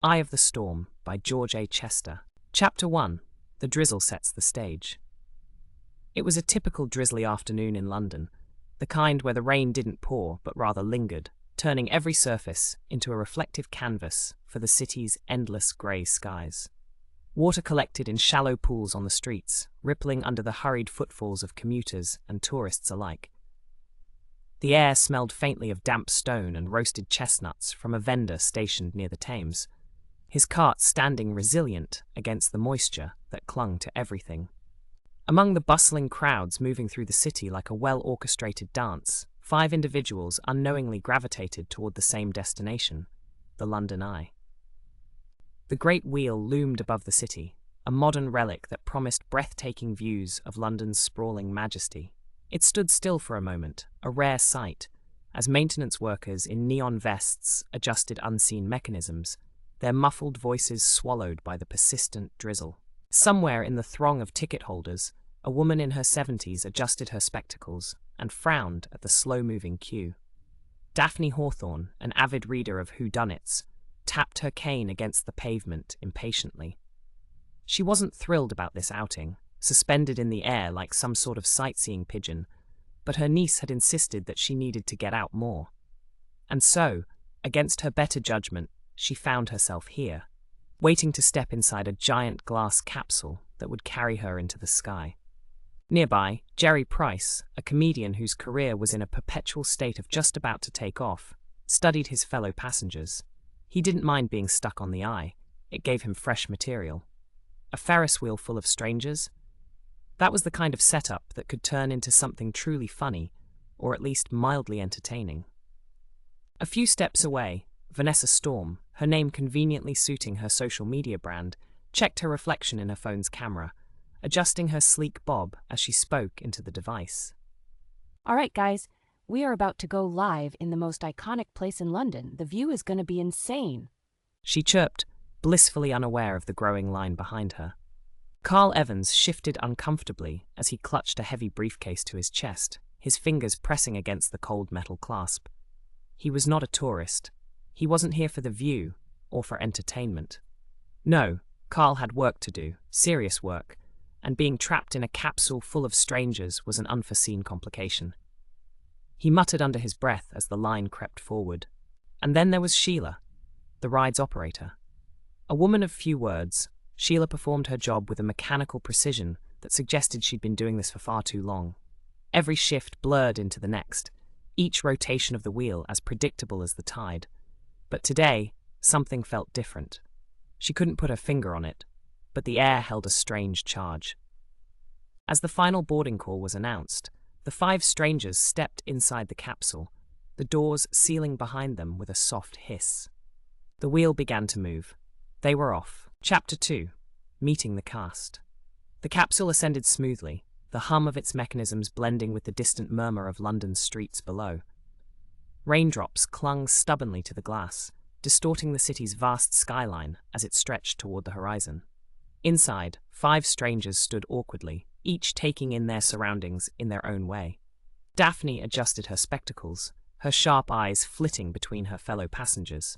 Eye of the Storm by George A. Chesster. Chapter 1. The Drizzle Sets the Stage. It was a typical drizzly afternoon in London, the kind where the rain didn't pour but rather lingered, turning every surface into a reflective canvas for the city's endless grey skies. Water collected in shallow pools on the streets, rippling under the hurried footfalls of commuters and tourists alike. The air smelled faintly of damp stone and roasted chestnuts from a vendor stationed near the Thames, his cart standing resilient against the moisture that clung to everything. Among the bustling crowds moving through the city like a well-orchestrated dance, 5 individuals unknowingly gravitated toward the same destination, the London Eye. The Great Wheel loomed above the city, a modern relic that promised breathtaking views of London's sprawling majesty. It stood still for a moment, a rare sight, as maintenance workers in neon vests adjusted unseen mechanisms, their muffled voices swallowed by the persistent drizzle. Somewhere in the throng of ticket holders, a woman in her 70s adjusted her spectacles and frowned at the slow-moving queue. Daphne Hawthorne, an avid reader of Whodunits, tapped her cane against the pavement impatiently. She wasn't thrilled about this outing, suspended in the air like some sort of sightseeing pigeon, but her niece had insisted that she needed to get out more. And so, against her better judgment, she found herself here, waiting to step inside a giant glass capsule that would carry her into the sky. Nearby, Jerry Price, a comedian whose career was in a perpetual state of just about to take off, studied his fellow passengers. He didn't mind being stuck on the Eye. It gave him fresh material. A Ferris wheel full of strangers? That was the kind of setup that could turn into something truly funny, or at least mildly entertaining. A few steps away, Vanessa Storm, her name conveniently suiting her social media brand, checked her reflection in her phone's camera, adjusting her sleek bob as she spoke into the device. All right, guys, we are about to go live in the most iconic place in London. The view is going to be insane. She chirped, blissfully unaware of the growing line behind her. Carl Evans shifted uncomfortably as he clutched a heavy briefcase to his chest, his fingers pressing against the cold metal clasp. He was not a tourist. He wasn't here for the view or for entertainment. No, Carl had work to do, serious work, and being trapped in a capsule full of strangers was an unforeseen complication. He muttered under his breath as the line crept forward. And then there was Sheila, the ride's operator. A woman of few words, Sheila performed her job with a mechanical precision that suggested she'd been doing this for far too long. Every shift blurred into the next, each rotation of the wheel as predictable as the tide. But today, something felt different. She couldn't put her finger on it, but the air held a strange charge. As the final boarding call was announced, the 5 strangers stepped inside the capsule, the doors sealing behind them with a soft hiss. The wheel began to move. They were off. Chapter 2. Meeting the Cast. The capsule ascended smoothly, the hum of its mechanisms blending with the distant murmur of London's streets below. Raindrops clung stubbornly to the glass, distorting the city's vast skyline as it stretched toward the horizon. Inside, 5 strangers stood awkwardly, each taking in their surroundings in their own way. Daphne adjusted her spectacles, her sharp eyes flitting between her fellow passengers.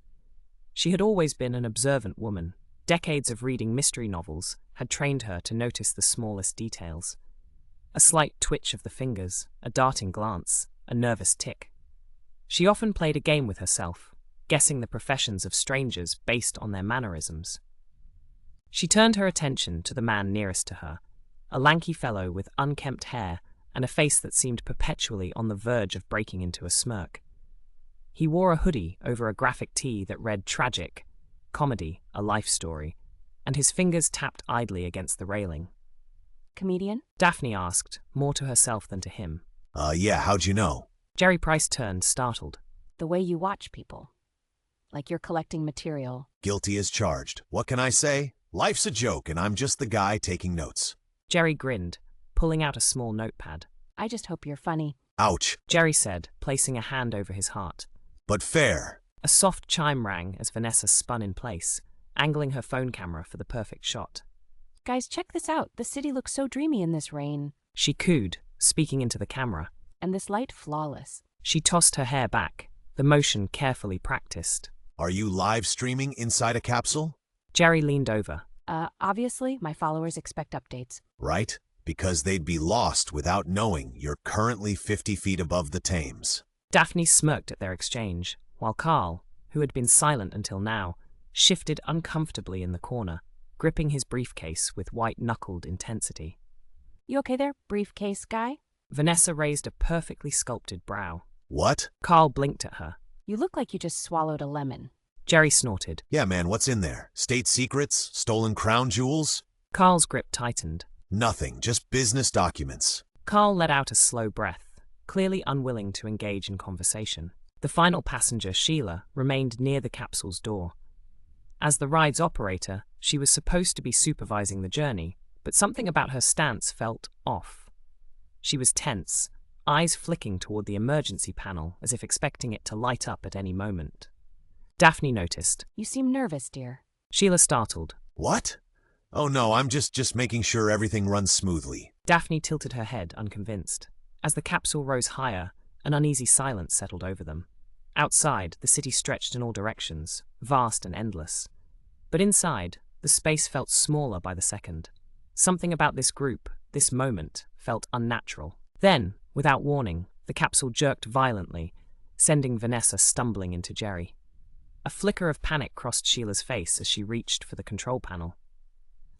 She had always been an observant woman. Decades of reading mystery novels had trained her to notice the smallest details. A slight twitch of the fingers, a darting glance, a nervous tick. She often played a game with herself, guessing the professions of strangers based on their mannerisms. She turned her attention to the man nearest to her, a lanky fellow with unkempt hair and a face that seemed perpetually on the verge of breaking into a smirk. He wore a hoodie over a graphic tee that read tragic, comedy, a life story, and his fingers tapped idly against the railing. Comedian? Daphne asked, more to herself than to him. Yeah, how'd you know? Jerry Price turned, startled. The way you watch people. Like you're collecting material. Guilty as charged. What can I say? Life's a joke, and I'm just the guy taking notes. Jerry grinned, pulling out a small notepad. I just hope you're funny. Ouch, Jerry said, placing a hand over his heart. but fair. A soft chime rang as Vanessa spun in place, angling her phone camera for the perfect shot. Guys, check this out. The city looks so dreamy in this rain. She cooed, speaking into the camera. And this light flawless. She tossed her hair back, the motion carefully practiced. Are you live streaming inside a capsule? Jerry leaned over. Obviously, my followers expect updates. Right? Because they'd be lost without knowing you're currently 50 feet above the Thames. Daphne smirked at their exchange, while Carl, who had been silent until now, shifted uncomfortably in the corner, gripping his briefcase with white-knuckled intensity. You okay there, briefcase guy? Vanessa raised a perfectly sculpted brow. What? Carl blinked at her. You look like you just swallowed a lemon. Jerry snorted. Yeah, man, what's in there? State secrets? Stolen crown jewels? Carl's grip tightened. Nothing, just business documents. Carl let out a slow breath, clearly unwilling to engage in conversation. The final passenger, Sheila, remained near the capsule's door. As the ride's operator, she was supposed to be supervising the journey, but something about her stance felt off. She was tense, eyes flicking toward the emergency panel as if expecting it to light up at any moment. Daphne noticed. You seem nervous, dear. Sheila startled. What? Oh no, I'm just making sure everything runs smoothly. Daphne tilted her head, unconvinced. As the capsule rose higher, an uneasy silence settled over them. Outside, the city stretched in all directions, vast and endless. But inside, the space felt smaller by the second. Something about this group, this moment, felt unnatural. Then, without warning, the capsule jerked violently, sending Vanessa stumbling into Jerry. A flicker of panic crossed Sheila's face as she reached for the control panel.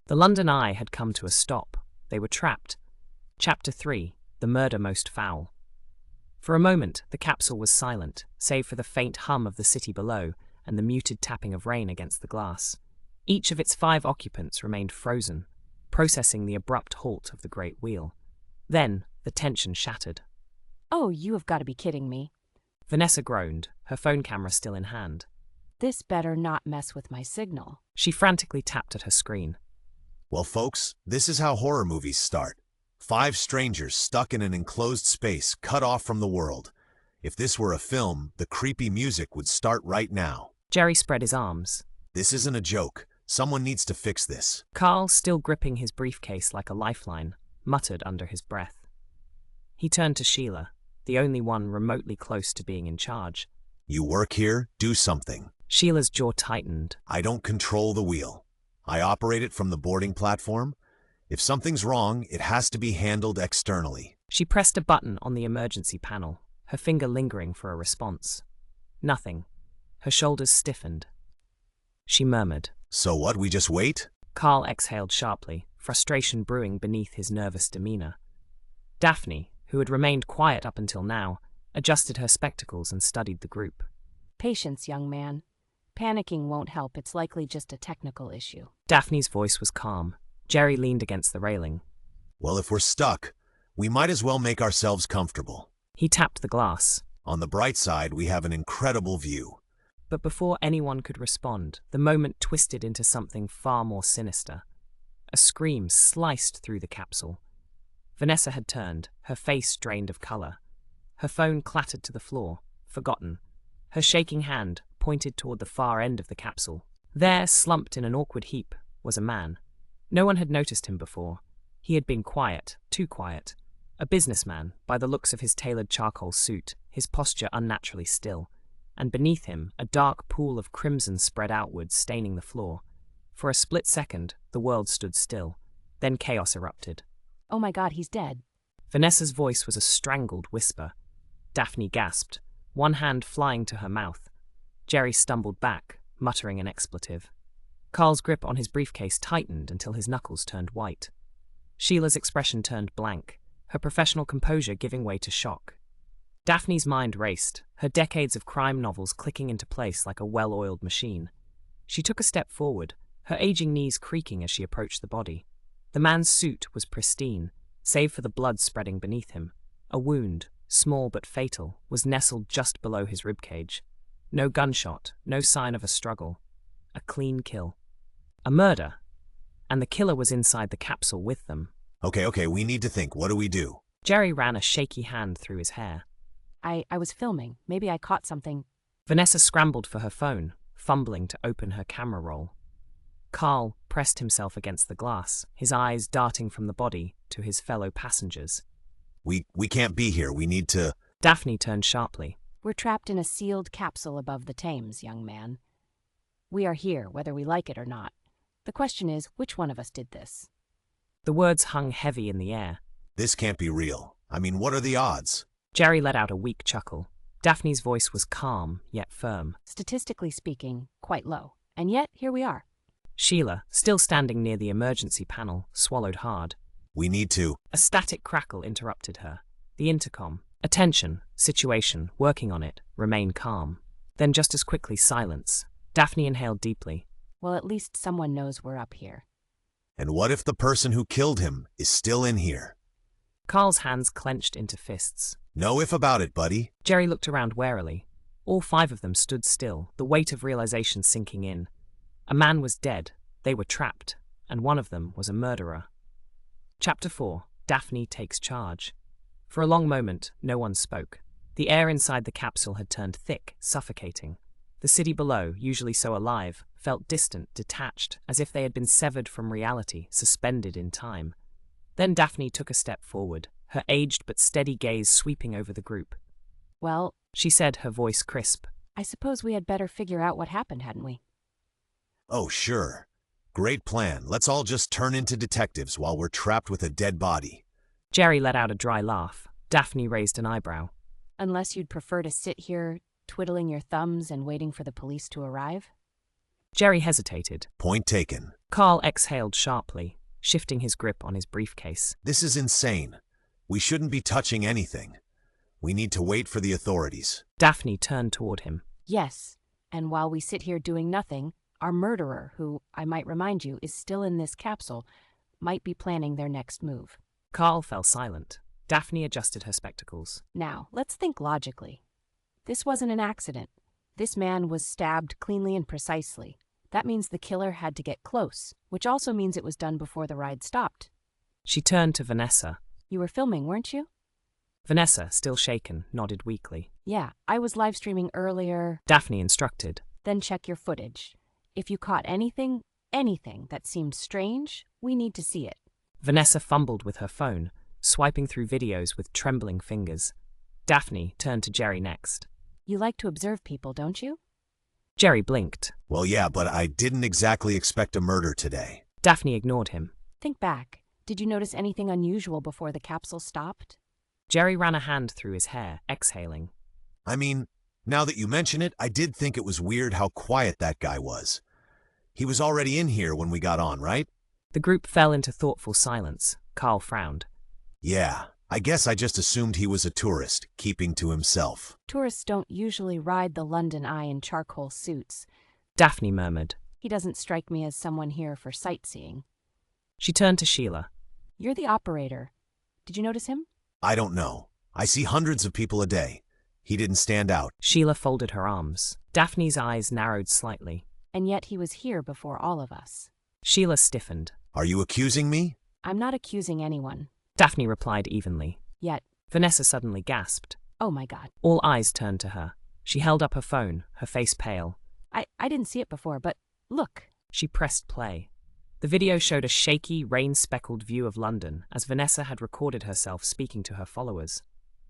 The London Eye had come to a stop. They were trapped. Chapter 3, The Murder Most Foul. For a moment, the capsule was silent, save for the faint hum of the city below and the muted tapping of rain against the glass. Each of its 5 occupants remained frozen, processing the abrupt halt of the great wheel. Then, the tension shattered. Oh, you have got to be kidding me. Vanessa groaned, her phone camera still in hand. This better not mess with my signal. She frantically tapped at her screen. Well, folks, this is how horror movies start. 5 strangers stuck in an enclosed space, cut off from the world. If this were a film, the creepy music would start right now. Jerry spread his arms. This isn't a joke. Someone needs to fix this. Carl, still gripping his briefcase like a lifeline, muttered under his breath. He turned to Sheila, the only one remotely close to being in charge. You work here, do something. Sheila's jaw tightened. I don't control the wheel. I operate it from the boarding platform. If something's wrong, it has to be handled externally. She pressed a button on the emergency panel, her finger lingering for a response. Nothing. Her shoulders stiffened. She murmured. So what, we just wait? Carl exhaled sharply, frustration brewing beneath his nervous demeanor. Daphne, who had remained quiet up until now, adjusted her spectacles and studied the group. Patience, young man. Panicking won't help. It's likely just a technical issue. Daphne's voice was calm. Jerry leaned against the railing. Well, if we're stuck, we might as well make ourselves comfortable. He tapped the glass. On the bright side, we have an incredible view. But before anyone could respond, the moment twisted into something far more sinister. A scream sliced through the capsule. Vanessa had turned, her face drained of color. Her phone clattered to the floor, forgotten. Her shaking hand pointed toward the far end of the capsule. There, slumped in an awkward heap, was a man. No one had noticed him before. He had been quiet, too quiet. A businessman, by the looks of his tailored charcoal suit, his posture unnaturally still. And beneath him, a dark pool of crimson spread outwards, staining the floor. For a split second, the world stood still. Then chaos erupted. Oh my God, he's dead. Vanessa's voice was a strangled whisper. Daphne gasped, one hand flying to her mouth. Jerry stumbled back, muttering an expletive. Carl's grip on his briefcase tightened until his knuckles turned white. Sheila's expression turned blank, her professional composure giving way to shock. Daphne's mind raced, her decades of crime novels clicking into place like a well-oiled machine. She took a step forward, her aging knees creaking as she approached the body. The man's suit was pristine, save for the blood spreading beneath him. A wound, small but fatal, was nestled just below his ribcage. No gunshot, no sign of a struggle. A clean kill. A murder. And the killer was inside the capsule with them. Okay, we need to think. What do we do? Jerry ran a shaky hand through his hair. I was filming. Maybe I caught something. Vanessa scrambled for her phone, fumbling to open her camera roll. Carl pressed himself against the glass, his eyes darting from the body to his fellow passengers. We can't be here. We need to... Daphne turned sharply. We're trapped in a sealed capsule above the Thames, young man. We are here, whether we like it or not. The question is, which one of us did this? The words hung heavy in the air. This can't be real. I mean, what are the odds? Jerry let out a weak chuckle. Daphne's voice was calm, yet firm. Statistically speaking, quite low. And yet, here we are. Sheila, still standing near the emergency panel, swallowed hard. We need to. A static crackle interrupted her. The intercom. Attention, situation, working on it, remain calm. Then just as quickly silence. Daphne inhaled deeply. Well, at least someone knows we're up here. And what if the person who killed him is still in here? Carl's hands clenched into fists. No if about it, buddy. Jerry looked around warily. All 5 of them stood still, the weight of realization sinking in. A man was dead, they were trapped, and one of them was a murderer. Chapter 4. Daphne takes charge. For a long moment, no one spoke. The air inside the capsule had turned thick, suffocating. The city below, usually so alive, felt distant, detached, as if they had been severed from reality, suspended in time. Then Daphne took a step forward, her aged but steady gaze sweeping over the group. Well, She said, her voice crisp. I suppose we had better figure out what happened, hadn't we? Oh, sure. Great plan. Let's all just turn into detectives while we're trapped with a dead body. Jerry let out a dry laugh. Daphne raised an eyebrow. Unless you'd prefer to sit here, twiddling your thumbs and waiting for the police to arrive? Jerry hesitated. Point taken. Carl exhaled sharply, shifting his grip on his briefcase. This is insane. We shouldn't be touching anything. We need to wait for the authorities. Daphne turned toward him. Yes, and while we sit here doing nothing, our murderer, who, I might remind you, is still in this capsule, might be planning their next move. Carl fell silent. Daphne adjusted her spectacles. Now, let's think logically. This wasn't an accident. This man was stabbed cleanly and precisely. That means the killer had to get close, which also means it was done before the ride stopped. She turned to Vanessa. You were filming, weren't you? Vanessa, still shaken, nodded weakly. Yeah, I was live streaming earlier. Daphne instructed. Then check your footage. If you caught anything that seemed strange, we need to see it. Vanessa fumbled with her phone, swiping through videos with trembling fingers. Daphne turned to Jerry next. You like to observe people, don't you? Jerry blinked. Well, yeah, but I didn't exactly expect a murder today. Daphne ignored him. Think back. Did you notice anything unusual before the capsule stopped? Jerry ran a hand through his hair, exhaling. I mean, now that you mention it, I did think it was weird how quiet that guy was. He was already in here when we got on, right? The group fell into thoughtful silence. Carl frowned. Yeah, I guess I just assumed he was a tourist, keeping to himself. Tourists don't usually ride the London Eye in charcoal suits. Daphne murmured. He doesn't strike me as someone here for sightseeing. She turned to Sheila. You're the operator. Did you notice him? I don't know. I see hundreds of people a day. He didn't stand out. Sheila folded her arms. Daphne's eyes narrowed slightly. And yet he was here before all of us. Sheila stiffened. Are you accusing me? I'm not accusing anyone. Daphne replied evenly. Yet. Vanessa suddenly gasped. Oh my God. All eyes turned to her. She held up her phone, her face pale. I didn't see it before, but look. She pressed play. The video showed a shaky, rain-speckled view of London as Vanessa had recorded herself speaking to her followers.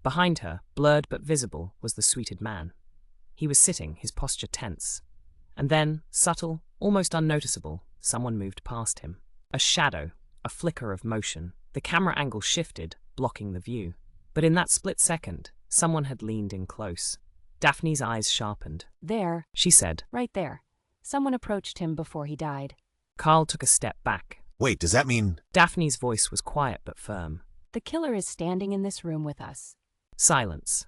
Behind her, blurred but visible, was the suited man. He was sitting, his posture tense. And then, subtle, almost unnoticeable, someone moved past him. A shadow, a flicker of motion. The camera angle shifted, blocking the view. But in that split second, someone had leaned in close. Daphne's eyes sharpened. There, She said. right there. Someone approached him before he died. Carl took a step back. Wait, does that mean... Daphne's voice was quiet but firm. The killer is standing in this room with us. Silence.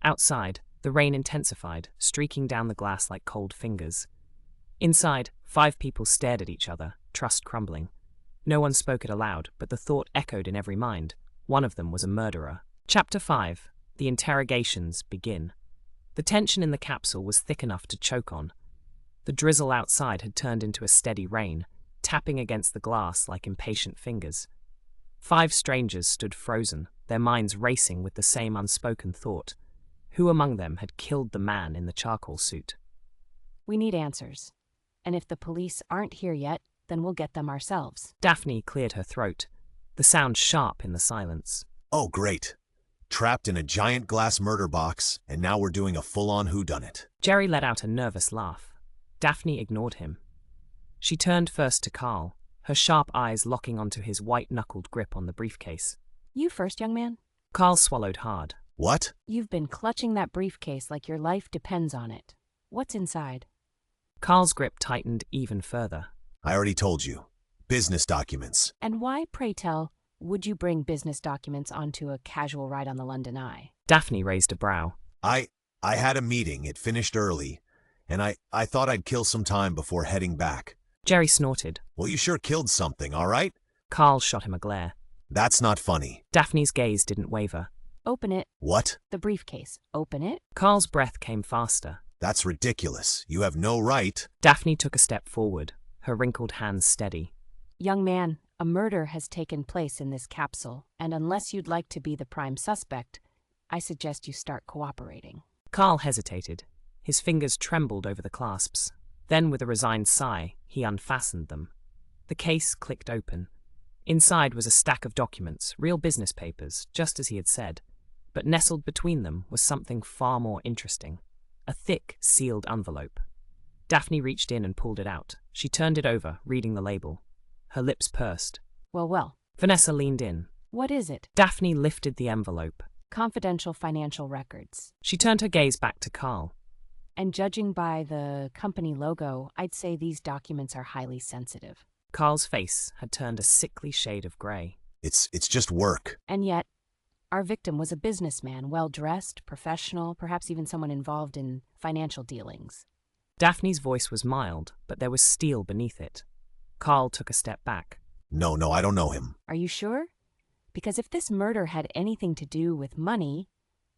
Outside, the rain intensified, streaking down the glass like cold fingers. Inside, 5 people stared at each other, trust crumbling. No one spoke it aloud, but the thought echoed in every mind. One of them was a murderer. Chapter 5. The interrogations begin. The tension in the capsule was thick enough to choke on. The drizzle outside had turned into a steady rain, tapping against the glass like impatient fingers. 5 strangers stood frozen, their minds racing with the same unspoken thought. Who among them had killed the man in the charcoal suit? We need answers. And if the police aren't here yet, then we'll get them ourselves. Daphne cleared her throat, the sound sharp in the silence. Oh, great. Trapped in a giant glass murder box, and now we're doing a full-on whodunit. Jerry let out a nervous laugh. Daphne ignored him. She turned first to Carl, her sharp eyes locking onto his white-knuckled grip on the briefcase. You first, young man. Carl swallowed hard. What? You've been clutching that briefcase like your life depends on it. What's inside? Carl's grip tightened even further. I already told you. Business documents. And why, pray tell, would you bring business documents onto a casual ride on the London Eye? Daphne raised a brow. I had a meeting. It finished early, and I thought I'd kill some time before heading back. Jerry snorted. Well, you sure killed something, all right? Carl shot him a glare. That's not funny. Daphne's gaze didn't waver. Open it. What? The briefcase. Open it. Carl's breath came faster. That's ridiculous. You have no right. Daphne took a step forward, her wrinkled hands steady. Young man, a murder has taken place in this capsule, and unless you'd like to be the prime suspect, I suggest you start cooperating. Carl hesitated. His fingers trembled over the clasps. Then, with a resigned sigh, he unfastened them. The case clicked open. Inside was a stack of documents, real business papers, just as he had said. But nestled between them was something far more interesting. A thick, sealed envelope. Daphne reached in and pulled it out. She turned it over, reading the label. Her lips pursed. Well. Vanessa leaned in. What is it? Daphne lifted the envelope. Confidential financial records. She turned her gaze back to Carl. And judging by the company logo, I'd say these documents are highly sensitive. Carl's face had turned a sickly shade of grey. It's just work. And yet, our victim was a businessman, well-dressed, professional, perhaps even someone involved in financial dealings. Daphne's voice was mild, but there was steel beneath it. Carl took a step back. No, I don't know him. Are you sure? Because if this murder had anything to do with money,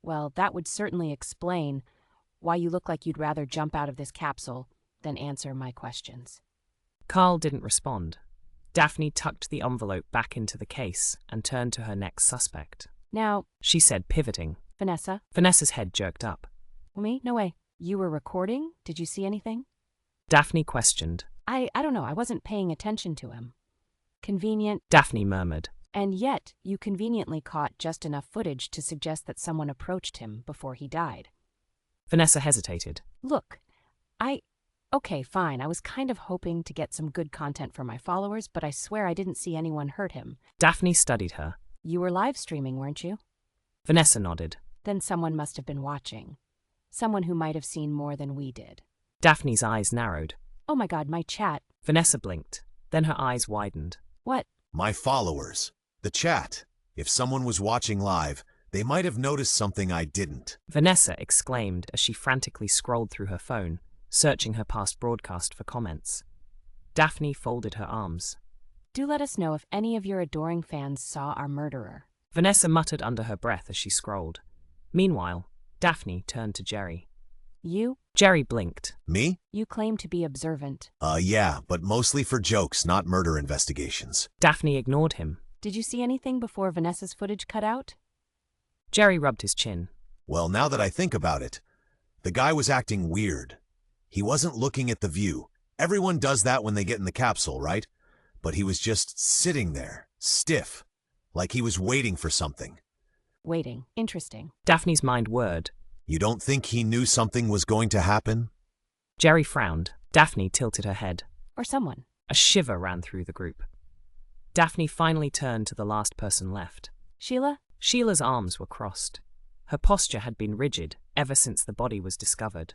well, that would certainly explain why you look like you'd rather jump out of this capsule than answer my questions. Carl didn't respond. Daphne tucked the envelope back into the case and turned to her next suspect. Now, she said, pivoting. Vanessa? Vanessa's head jerked up. Me? No way. You were recording? Did you see anything? Daphne questioned. I don't know. I wasn't paying attention to him. Convenient. Daphne murmured. And yet, you conveniently caught just enough footage to suggest that someone approached him before he died. Vanessa hesitated. Look, okay, fine. I was kind of hoping to get some good content for my followers, but I swear I didn't see anyone hurt him. Daphne studied her. You were live streaming, weren't you? Vanessa nodded. Then someone must have been watching. Someone who might have seen more than we did. Daphne's eyes narrowed. Oh my God, my chat. Vanessa blinked. Then her eyes widened. What? My followers. The chat. If someone was watching live, they might have noticed something I didn't. Vanessa exclaimed as she frantically scrolled through her phone, searching her past broadcast for comments. Daphne folded her arms. Do let us know if any of your adoring fans saw our murderer. Vanessa muttered under her breath as she scrolled. Meanwhile, Daphne turned to Jerry. You? Jerry blinked. Me? You claim to be observant. Yeah, but mostly for jokes, not murder investigations. Daphne ignored him. Did you see anything before Vanessa's footage cut out? Jerry rubbed his chin. Well, now that I think about it, the guy was acting weird. He wasn't looking at the view. Everyone does that when they get in the capsule, right? But he was just sitting there, stiff, like he was waiting for something. Waiting. Interesting. Daphne's mind whirred. You don't think he knew something was going to happen? Jerry frowned. Daphne tilted her head. Or someone. A shiver ran through the group. Daphne finally turned to the last person left. Sheila? Sheila's arms were crossed. Her posture had been rigid ever since the body was discovered.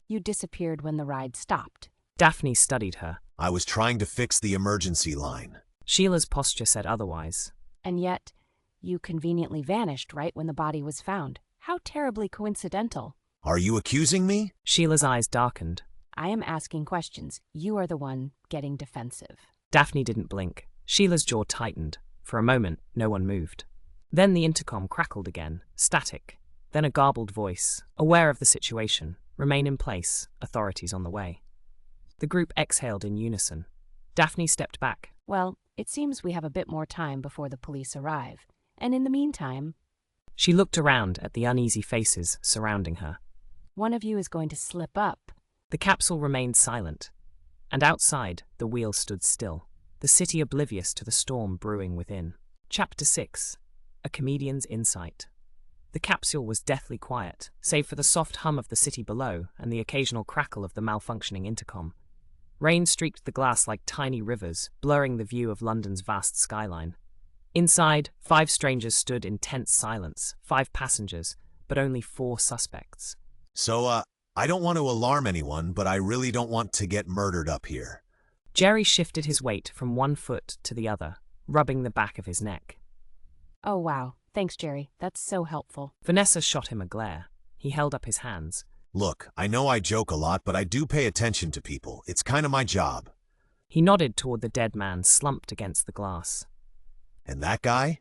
You disappeared when the ride stopped. Daphne studied her. I was trying to fix the emergency line. Sheila's posture said otherwise. And yet, you conveniently vanished right when the body was found. How terribly coincidental. Are you accusing me? Sheila's eyes darkened. I am asking questions. You are the one getting defensive. Daphne didn't blink. Sheila's jaw tightened. For a moment, no one moved. Then the intercom crackled again, static. Then a garbled voice, aware of the situation. Remain in place, authorities on the way. The group exhaled in unison. Daphne stepped back. Well, it seems we have a bit more time before the police arrive. And in the meantime... She looked around at the uneasy faces surrounding her. One of you is going to slip up. The capsule remained silent. And outside, the wheel stood still, the city oblivious to the storm brewing within. Chapter 6. A Comedian's Insight. The capsule was deathly quiet, save for the soft hum of the city below and the occasional crackle of the malfunctioning intercom. Rain streaked the glass like tiny rivers, blurring the view of London's vast skyline. Inside, 5 strangers stood in tense silence, 5 passengers, but only 4 suspects. So, I don't want to alarm anyone, but I really don't want to get murdered up here. Jerry shifted his weight from one foot to the other, rubbing the back of his neck. Oh, wow. Thanks, Jerry. That's so helpful. Vanessa shot him a glare. He held up his hands. Look, I know I joke a lot, but I do pay attention to people. It's kind of my job. He nodded toward the dead man slumped against the glass. And that guy?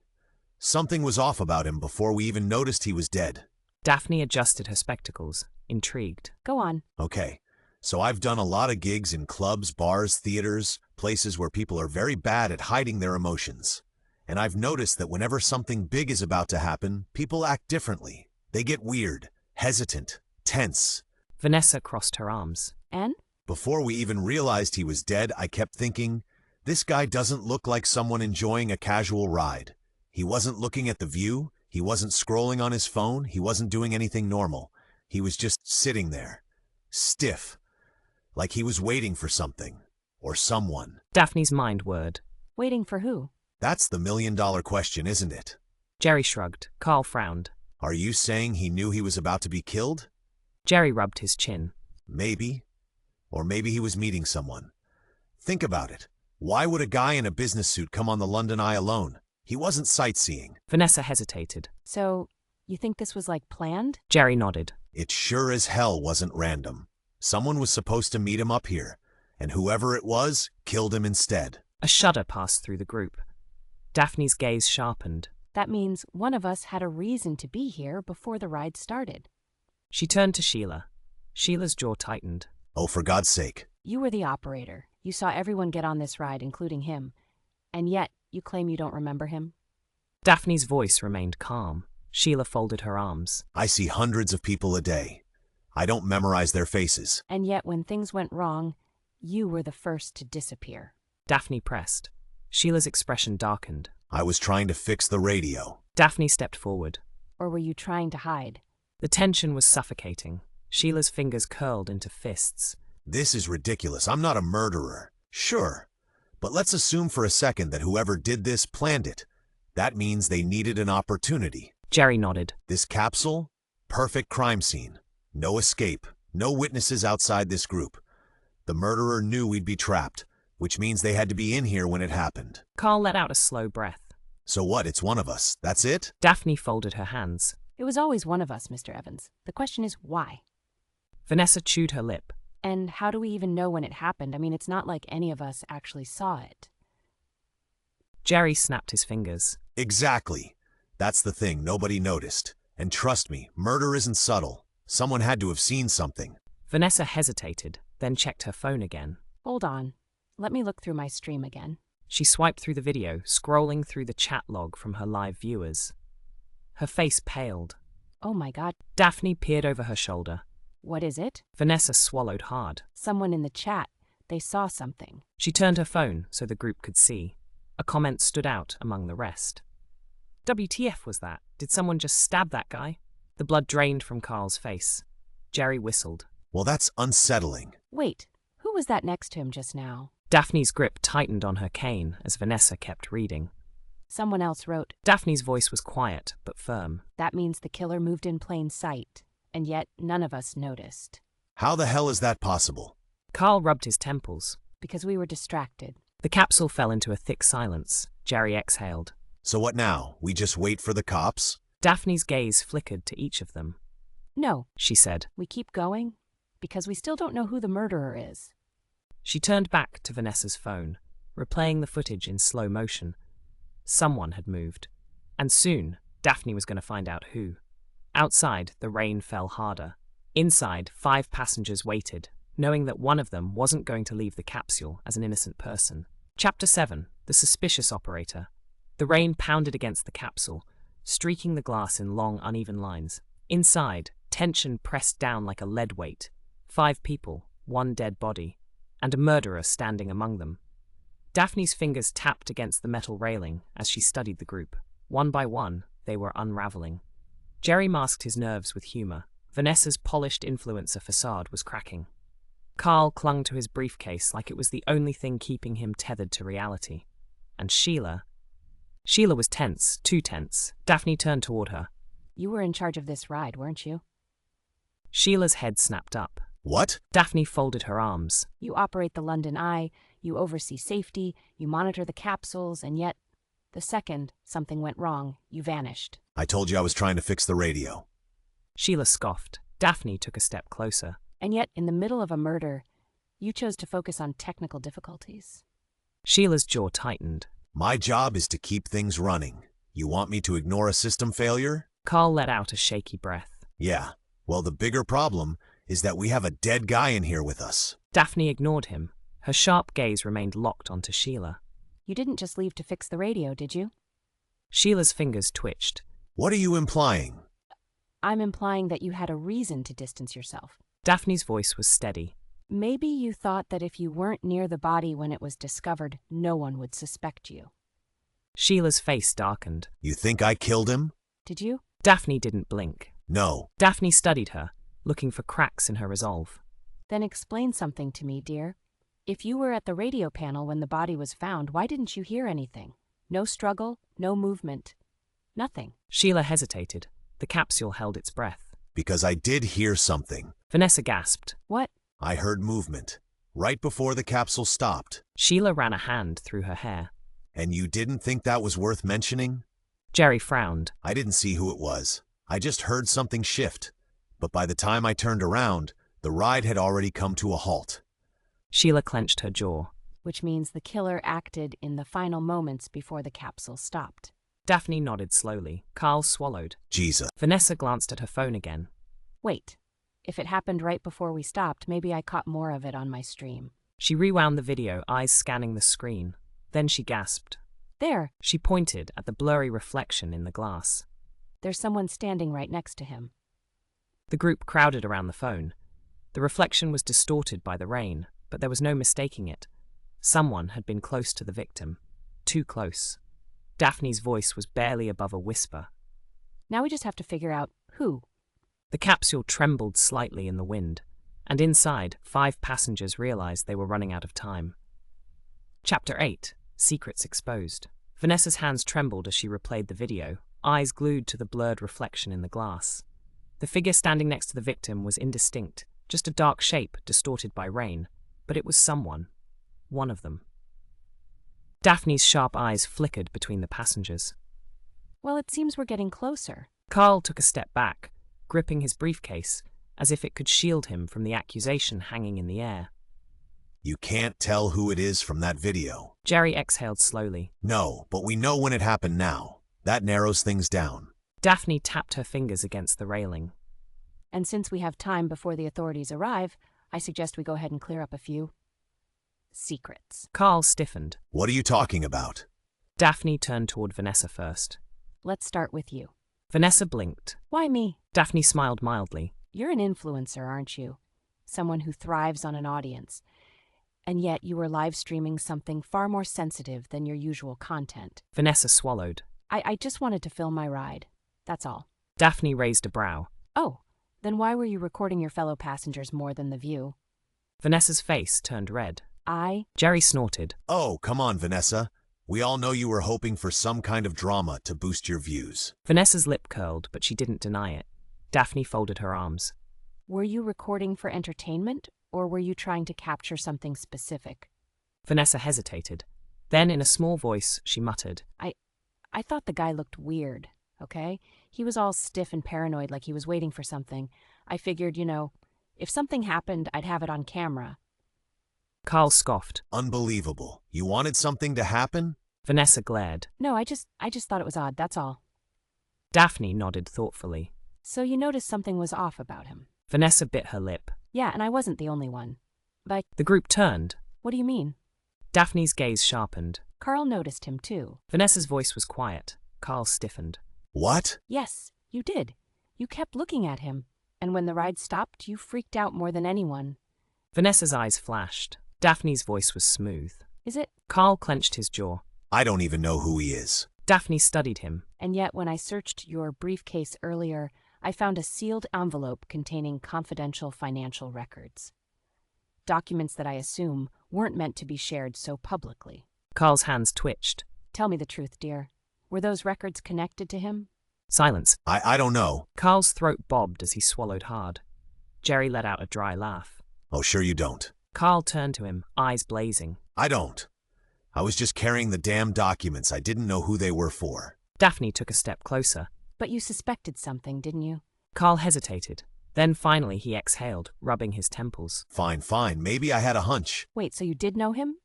Something was off about him before we even noticed he was dead. Daphne adjusted her spectacles, intrigued. Go on. Okay, so I've done a lot of gigs in clubs, bars, theaters, places where people are very bad at hiding their emotions. And I've noticed that whenever something big is about to happen, people act differently. They get weird, hesitant, tense. Vanessa crossed her arms. And? Before we even realized he was dead, I kept thinking, this guy doesn't look like someone enjoying a casual ride. He wasn't looking at the view, he wasn't scrolling on his phone, he wasn't doing anything normal. He was just sitting there, stiff, like he was waiting for something, or someone. Daphne's mind whirred. Waiting for who? That's the million-dollar question, isn't it? Jerry shrugged. Carl frowned. Are you saying he knew he was about to be killed? Jerry rubbed his chin. Maybe. Or maybe he was meeting someone. Think about it. Why would a guy in a business suit come on the London Eye alone? He wasn't sightseeing. Vanessa hesitated. So, you think this was like planned? Jerry nodded. It sure as hell wasn't random. Someone was supposed to meet him up here, and whoever it was killed him instead. A shudder passed through the group. Daphne's gaze sharpened. That means one of us had a reason to be here before the ride started. She turned to Sheila. Sheila's jaw tightened. Oh, for God's sake. You were the operator. You saw everyone get on this ride, including him. And yet, you claim you don't remember him? Daphne's voice remained calm. Sheila folded her arms. I see hundreds of people a day. I don't memorize their faces. And yet, when things went wrong, you were the first to disappear. Daphne pressed. Sheila's expression darkened. I was trying to fix the radio. Daphne stepped forward. Or were you trying to hide? The tension was suffocating. Sheila's fingers curled into fists. This is ridiculous. I'm not a murderer. Sure. But let's assume for a second that whoever did this planned it. That means they needed an opportunity. Jerry nodded. This capsule? Perfect crime scene. No escape. No witnesses outside this group. The murderer knew we'd be trapped, which means they had to be in here when it happened. Carl let out a slow breath. So what? It's one of us. That's it? Daphne folded her hands. It was always one of us, Mr. Evans. The question is why? Vanessa chewed her lip. And how do we even know when it happened? I mean, it's not like any of us actually saw it. Jerry snapped his fingers. Exactly. That's the thing. Nobody noticed. And trust me, murder isn't subtle. Someone had to have seen something. Vanessa hesitated, then checked her phone again. Hold on. Let me look through my stream again. She swiped through the video, scrolling through the chat log from her live viewers. Her face paled. Oh my God. Daphne peered over her shoulder. What is it? Vanessa swallowed hard. Someone in the chat. They saw something. She turned her phone so the group could see. A comment stood out among the rest. WTF was that? Did someone just stab that guy? The blood drained from Carl's face. Jerry whistled. Well, that's unsettling. Wait, who was that next to him just now? Daphne's grip tightened on her cane as Vanessa kept reading. Someone else wrote. Daphne's voice was quiet but firm. That means the killer moved in plain sight, and yet none of us noticed. How the hell is that possible? Carl rubbed his temples. Because we were distracted. The capsule fell into a thick silence. Jerry exhaled. So what now? We just wait for the cops? Daphne's gaze flickered to each of them. No, She said. we keep going because we still don't know who the murderer is. She turned back to Vanessa's phone, replaying the footage in slow motion. Someone had moved. And soon, Daphne was going to find out who. Outside, the rain fell harder. Inside, 5 passengers waited, knowing that one of them wasn't going to leave the capsule as an innocent person. Chapter 7. The Suspicious Operator. The rain pounded against the capsule, streaking the glass in long, uneven lines. Inside, tension pressed down like a lead weight. 5 people, 1 dead body, and a murderer standing among them. Daphne's fingers tapped against the metal railing as she studied the group. One by one, they were unraveling. Jerry masked his nerves with humor. Vanessa's polished influencer facade was cracking. Carl clung to his briefcase like it was the only thing keeping him tethered to reality. And Sheila was tense, too tense. Daphne turned toward her. You were in charge of this ride, weren't you? Sheila's head snapped up. What? Daphne folded her arms. You operate the London Eye, you oversee safety, you monitor the capsules, and yet, the second something went wrong, you vanished. I told you I was trying to fix the radio. Sheila scoffed. Daphne took a step closer. And yet, in the middle of a murder, you chose to focus on technical difficulties. Sheila's jaw tightened. My job is to keep things running. You want me to ignore a system failure? Carl let out a shaky breath. Yeah. Well, the bigger problem is that we have a dead guy in here with us. Daphne ignored him. Her sharp gaze remained locked onto Sheila. You didn't just leave to fix the radio, did you? Sheila's fingers twitched. What are you implying? I'm implying that you had a reason to distance yourself. Daphne's voice was steady. Maybe you thought that if you weren't near the body when it was discovered, no one would suspect you. Sheila's face darkened. You think I killed him? Did you? Daphne didn't blink. No. Daphne studied her, looking for cracks in her resolve. Then explain something to me, dear. If you were at the radio panel when the body was found, why didn't you hear anything? No struggle, no movement. Nothing. Sheila hesitated. The capsule held its breath. Because I did hear something. Vanessa gasped. What? I heard movement. Right before the capsule stopped. Sheila ran a hand through her hair. And you didn't think that was worth mentioning? Jerry frowned. I didn't see who it was. I just heard something shift. But by the time I turned around, the ride had already come to a halt. Sheila clenched her jaw. Which means the killer acted in the final moments before the capsule stopped. Daphne nodded slowly. Carl swallowed. Jesus. Vanessa glanced at her phone again. Wait. If it happened right before we stopped, maybe I caught more of it on my stream. She rewound the video, eyes scanning the screen. Then she gasped. There. She pointed at the blurry reflection in the glass. There's someone standing right next to him. The group crowded around the phone. The reflection was distorted by the rain, but there was no mistaking it. Someone had been close to the victim. Too close. Daphne's voice was barely above a whisper. Now we just have to figure out who. The capsule trembled slightly in the wind, and inside, 5 passengers realized they were running out of time. Chapter 8. Secrets Exposed. Vanessa's hands trembled as she replayed the video, eyes glued to the blurred reflection in the glass. The figure standing next to the victim was indistinct, just a dark shape distorted by rain, but it was someone. One of them. Daphne's sharp eyes flickered between the passengers. Well, it seems we're getting closer. Carl took a step back, gripping his briefcase, as if it could shield him from the accusation hanging in the air. You can't tell who it is from that video. Jerry exhaled slowly. No, but we know when it happened now. That narrows things down. Daphne tapped her fingers against the railing. And since we have time before the authorities arrive, I suggest we go ahead and clear up a few secrets. Carl stiffened. What are you talking about? Daphne turned toward Vanessa first. Let's start with you. Vanessa blinked. Why me? Daphne smiled mildly. You're an influencer, aren't you? Someone who thrives on an audience. And yet you were live streaming something far more sensitive than your usual content. Vanessa swallowed. I just wanted to film my ride. That's all. Daphne raised a brow. Oh, then why were you recording your fellow passengers more than the view? Vanessa's face turned red. Jerry snorted. Oh, come on, Vanessa. We all know you were hoping for some kind of drama to boost your views. Vanessa's lip curled, but she didn't deny it. Daphne folded her arms. Were you recording for entertainment, or were you trying to capture something specific? Vanessa hesitated. Then, in a small voice, she muttered. I thought the guy looked weird, okay? He was all stiff and paranoid like he was waiting for something. I figured, if something happened, I'd have it on camera. Carl scoffed. Unbelievable. You wanted something to happen? Vanessa glared. No, I just thought it was odd, that's all. Daphne nodded thoughtfully. So you noticed something was off about him? Vanessa bit her lip. Yeah, and I wasn't the only one. But the group turned. What do you mean? Daphne's gaze sharpened. Carl noticed him too. Vanessa's voice was quiet. Carl stiffened. What? Yes, you did. You kept looking at him, and when the ride stopped, you freaked out more than anyone. Vanessa's eyes flashed. Daphne's voice was smooth. Is it? Carl clenched his jaw. I don't even know who he is. Daphne studied him. And yet when I searched your briefcase earlier, I found a sealed envelope containing confidential financial records. Documents that I assume weren't meant to be shared so publicly. Carl's hands twitched. Tell me the truth, dear. Were those records connected to him? Silence. I don't know. Carl's throat bobbed as he swallowed hard. Jerry let out a dry laugh. Oh, sure you don't. Carl turned to him, eyes blazing. I don't. I was just carrying the damn documents. I didn't know who they were for. Daphne took a step closer. But you suspected something, didn't you? Carl hesitated. Then finally he exhaled, rubbing his temples. Fine. Maybe I had a hunch. Wait, so you did know him?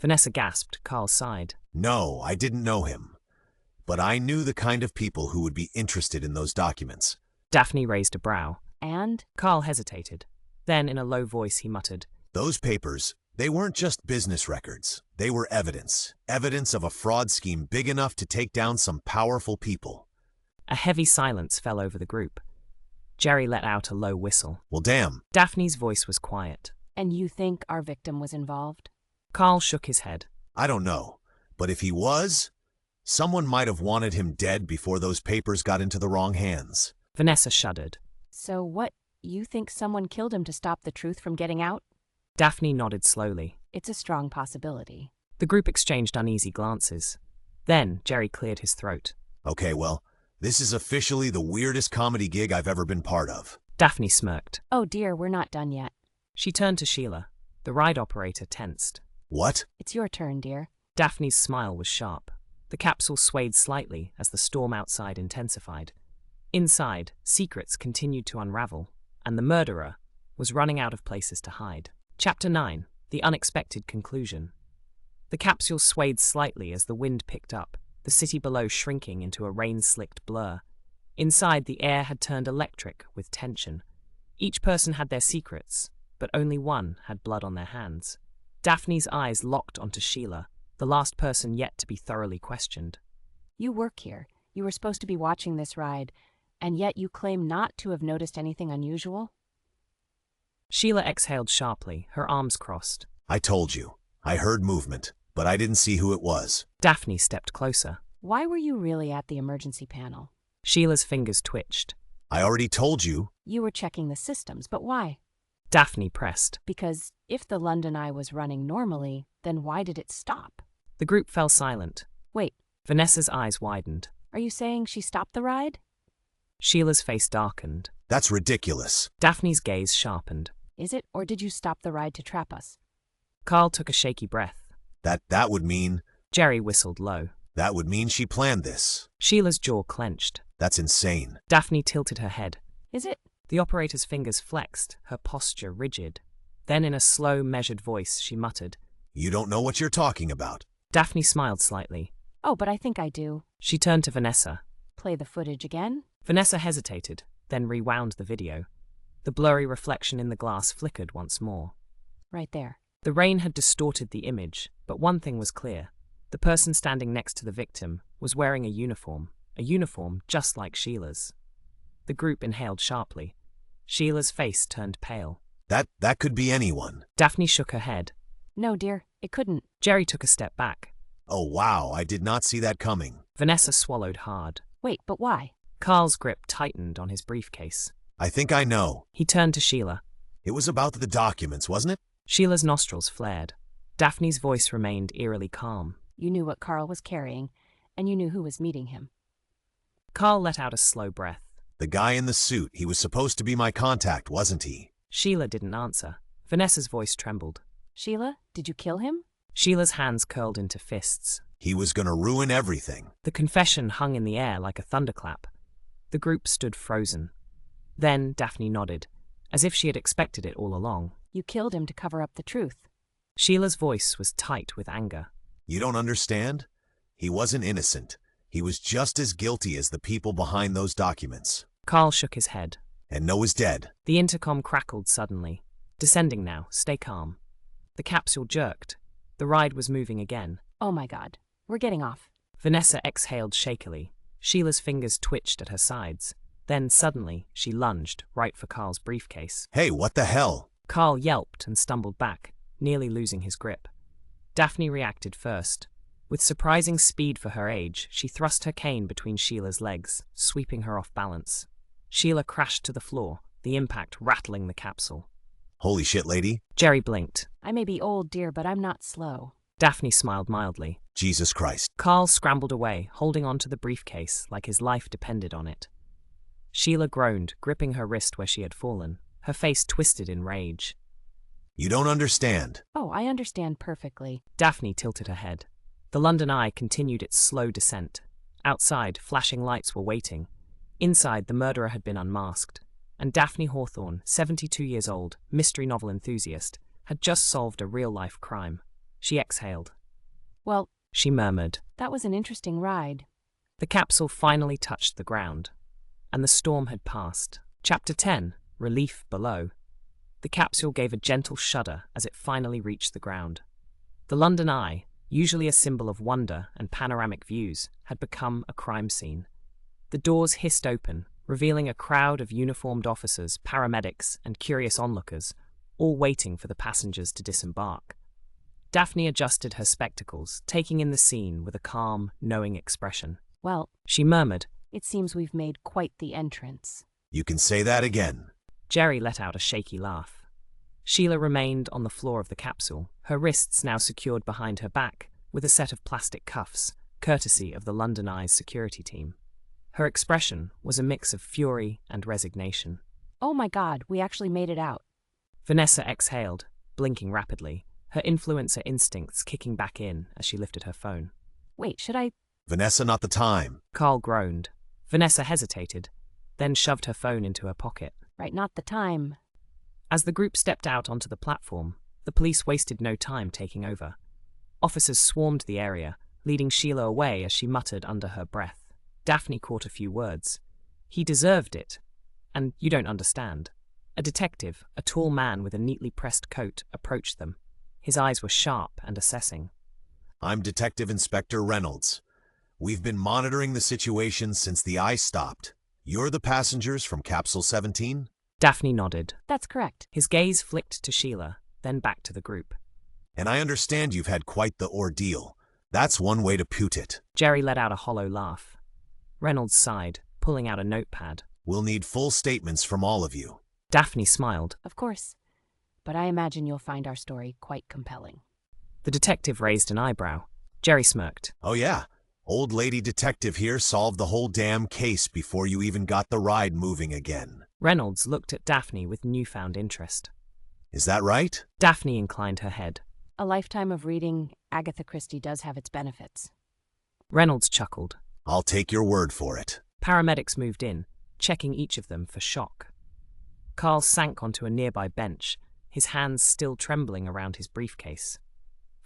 Vanessa gasped. Carl sighed. No, I didn't know him. But I knew the kind of people who would be interested in those documents. Daphne raised a brow. And? Carl hesitated. Then in a low voice he muttered. Those papers, they weren't just business records. They were evidence. Evidence of a fraud scheme big enough to take down some powerful people. A heavy silence fell over the group. Jerry let out a low whistle. Well, damn. Daphne's voice was quiet. And you think our victim was involved? Carl shook his head. I don't know. But if he was, someone might have wanted him dead before those papers got into the wrong hands. Vanessa shuddered. So what, you think someone killed him to stop the truth from getting out? Daphne nodded slowly. It's a strong possibility. The group exchanged uneasy glances. Then Jerry cleared his throat. Okay, well, this is officially the weirdest comedy gig I've ever been part of. Daphne smirked. Oh dear, we're not done yet. She turned to Sheila. The ride operator tensed. What? It's your turn, dear. Daphne's smile was sharp. The capsule swayed slightly as the storm outside intensified. Inside, secrets continued to unravel, and the murderer was running out of places to hide. Chapter 9. The Unexpected Conclusion. The capsule swayed slightly as the wind picked up, the city below shrinking into a rain-slicked blur. Inside, the air had turned electric with tension. Each person had their secrets, but only one had blood on their hands. Daphne's eyes locked onto Sheila, the last person yet to be thoroughly questioned. You work here. You were supposed to be watching this ride, and yet you claim not to have noticed anything unusual? Sheila exhaled sharply, her arms crossed. I told you. I heard movement, but I didn't see who it was. Daphne stepped closer. Why were you really at the emergency panel? Sheila's fingers twitched. I already told you. You were checking the systems, but why? Daphne pressed. Because if the London Eye was running normally, then why did it stop? The group fell silent. Wait, Vanessa's eyes widened. are you saying she stopped the ride? Sheila's face darkened. That's ridiculous. Daphne's gaze sharpened. Is it, or did you stop the ride to trap us? Carl took a shaky breath. That would mean... Jerry whistled low. That would mean she planned this. Sheila's jaw clenched. That's insane. Daphne tilted her head. Is it? The operator's fingers flexed, her posture rigid. Then in a slow, measured voice, she muttered. You don't know what you're talking about. Daphne smiled slightly. Oh, but I think I do. She turned to Vanessa. Play the footage again? Vanessa hesitated, then rewound the video. The blurry reflection in the glass flickered once more. Right there. The rain had distorted the image, but one thing was clear. The person standing next to the victim was wearing a uniform just like Sheila's. The group inhaled sharply. Sheila's face turned pale. That could be anyone. Daphne shook her head. No, dear, it couldn't. Jerry took a step back. Oh wow, I did not see that coming. Vanessa swallowed hard. Wait, but why? Carl's grip tightened on his briefcase. I think I know. He turned to Sheila. It was about the documents, wasn't it? Sheila's nostrils flared. Daphne's voice remained eerily calm. You knew what Carl was carrying, and you knew who was meeting him. Carl let out a slow breath. The guy in the suit, he was supposed to be my contact, wasn't he? Sheila didn't answer. Vanessa's voice trembled. Sheila, did you kill him? Sheila's hands curled into fists. He was gonna ruin everything. The confession hung in the air like a thunderclap. The group stood frozen. Then Daphne nodded, as if she had expected it all along. You killed him to cover up the truth. Sheila's voice was tight with anger. You don't understand? He wasn't innocent. He was just as guilty as the people behind those documents. Carl shook his head. And Noah's dead. The intercom crackled suddenly. Descending now, stay calm. The capsule jerked. The ride was moving again. Oh my God, we're getting off. Vanessa exhaled shakily. Sheila's fingers twitched at her sides. Then suddenly, she lunged right for Carl's briefcase. Hey, what the hell? Carl yelped and stumbled back, nearly losing his grip. Daphne reacted first. With surprising speed for her age, she thrust her cane between Sheila's legs, sweeping her off balance. Sheila crashed to the floor, the impact rattling the capsule. Holy shit, lady. Jerry blinked. I may be old, dear, but I'm not slow. Daphne smiled mildly. Jesus Christ. Carl scrambled away, holding onto the briefcase like his life depended on it. Sheila groaned, gripping her wrist where she had fallen, her face twisted in rage. You don't understand. Oh, I understand perfectly. Daphne tilted her head. The London Eye continued its slow descent. Outside, flashing lights were waiting. Inside, the murderer had been unmasked, and Daphne Hawthorne, 72 years old, mystery novel enthusiast, had just solved a real-life crime. She exhaled. Well, She murmured. that was an interesting ride. The capsule finally touched the ground, and the storm had passed. Chapter 10, Relief Below. The capsule gave a gentle shudder as it finally reached the ground. The London Eye, usually a symbol of wonder and panoramic views, had become a crime scene. The doors hissed open, revealing a crowd of uniformed officers, paramedics, and curious onlookers, all waiting for the passengers to disembark. Daphne adjusted her spectacles, taking in the scene with a calm, knowing expression. Well, She murmured. it seems we've made quite the entrance. You can say that again. Jerry let out a shaky laugh. Sheila remained on the floor of the capsule, her wrists now secured behind her back with a set of plastic cuffs, courtesy of the London Eye's security team. Her expression was a mix of fury and resignation. Oh my God, we actually made it out. Vanessa exhaled, blinking rapidly, her influencer instincts kicking back in as she lifted her phone. Wait, should I? Vanessa, not the time. Carl groaned. Vanessa hesitated, then shoved her phone into her pocket. Right, not the time. As the group stepped out onto the platform, the police wasted no time taking over. Officers swarmed the area, leading Sheila away as she muttered under her breath. Daphne caught a few words. He deserved it. And you don't understand. A detective, a tall man with a neatly pressed coat, approached them. His eyes were sharp and assessing. I'm Detective Inspector Reynolds. We've been monitoring the situation since the eye stopped. You're the passengers from Capsule 17? Daphne nodded. That's correct. His gaze flicked to Sheila, then back to the group. And I understand you've had quite the ordeal. That's one way to put it. Jerry let out a hollow laugh. Reynolds sighed, pulling out a notepad. We'll need full statements from all of you. Daphne smiled. Of course. But I imagine you'll find our story quite compelling. The detective raised an eyebrow. Jerry smirked. Oh yeah, old lady detective here solved the whole damn case before you even got the ride moving again. Reynolds looked at Daphne with newfound interest. Is that right? Daphne inclined her head. A lifetime of reading Agatha Christie does have its benefits. Reynolds chuckled. I'll take your word for it. Paramedics moved in, checking each of them for shock. Carl sank onto a nearby bench, his hands still trembling around his briefcase.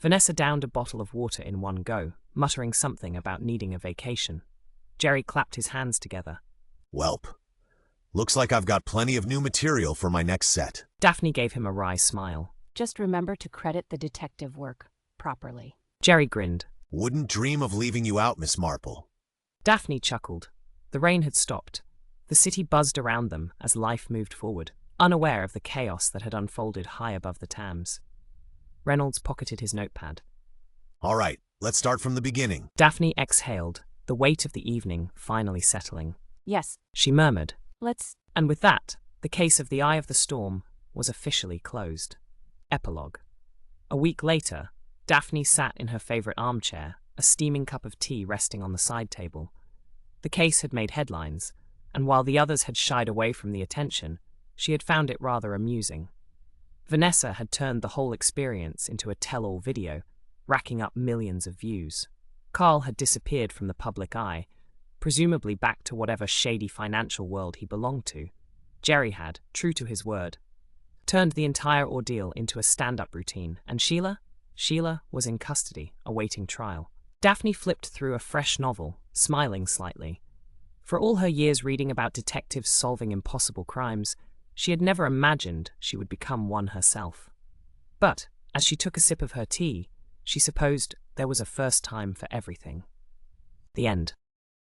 Vanessa downed a bottle of water in one go, muttering something about needing a vacation. Jerry clapped his hands together. Welp. Looks like I've got plenty of new material for my next set. Daphne gave him a wry smile. Just remember to credit the detective work properly. Jerry grinned. Wouldn't dream of leaving you out, Miss Marple. Daphne chuckled. The rain had stopped. The city buzzed around them as life moved forward, unaware of the chaos that had unfolded high above the Thames. Reynolds pocketed his notepad. All right, let's start from the beginning. Daphne exhaled, the weight of the evening finally settling. Yes, She murmured, let's... and with that, the case of the Eye of the Storm was officially closed. Epilogue. A week later, Daphne sat in her favorite armchair, a steaming cup of tea resting on the side table. The case had made headlines, and while the others had shied away from the attention, she had found it rather amusing. Vanessa had turned the whole experience into a tell-all video, racking up millions of views. Carl had disappeared from the public eye, presumably back to whatever shady financial world he belonged to. Jerry had, true to his word, turned the entire ordeal into a stand-up routine, and Sheila was in custody, awaiting trial. Daphne flipped through a fresh novel, smiling slightly. For all her years reading about detectives solving impossible crimes, she had never imagined she would become one herself. But, as she took a sip of her tea, she supposed there was a first time for everything. The end.